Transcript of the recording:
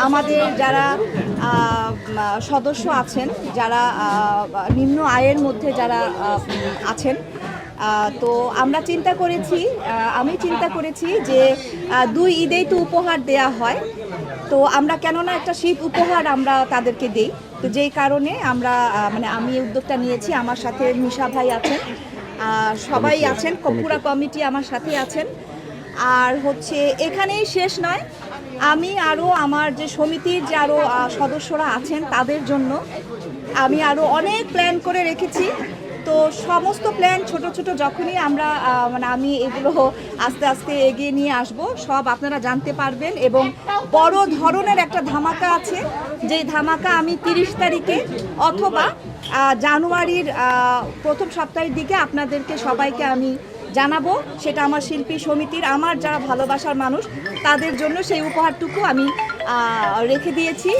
আমাদের যারা সদস্য আছেন, যারা নিম্ন আয়ের মধ্যে যারা আছেন, তো আমরা চিন্তা করেছি, আমি চিন্তা করেছি যে 2 ঈদেই তো উপহার দেয়া হয়, তো আমরা কেননা একটা শীত উপহার আমরা তাদেরকে দেই। তো যেই কারণে আমরা মানে আমি এই উদ্যোগটা নিয়েছি। আমার সাথে মিশা ভাই আছেন, সবাই আছেন, পুরা কমিটি আমার সাথে আছেন। আর হচ্ছে এখানেই শেষ নয়, আমি আরও আমার যে সমিতির যে আরও সদস্যরা আছেন তাদের জন্য আমি আরও অনেক প্ল্যান করে রেখেছি। তো সমস্ত প্ল্যান ছোট ছোট যখনই আমরা মানে আমি এগুলো আস্তে আস্তে এগিয়ে নিয়ে আসব, সব আপনারা জানতে পারবেন। এবং বড় ধরনের একটা ধামাকা আছে, যেই ধামাকা আমি 30 তারিখে অথবা জানুয়ারির প্রথম সপ্তাহের দিকে আপনাদেরকে সবাইকে আমি জানাবো। সেটা আমার শিল্পী সমিতির, আমার যারা ভালোবাসার মানুষ তাদের জন্য সেই উপহারটুকু আমি রেখে দিয়েছি।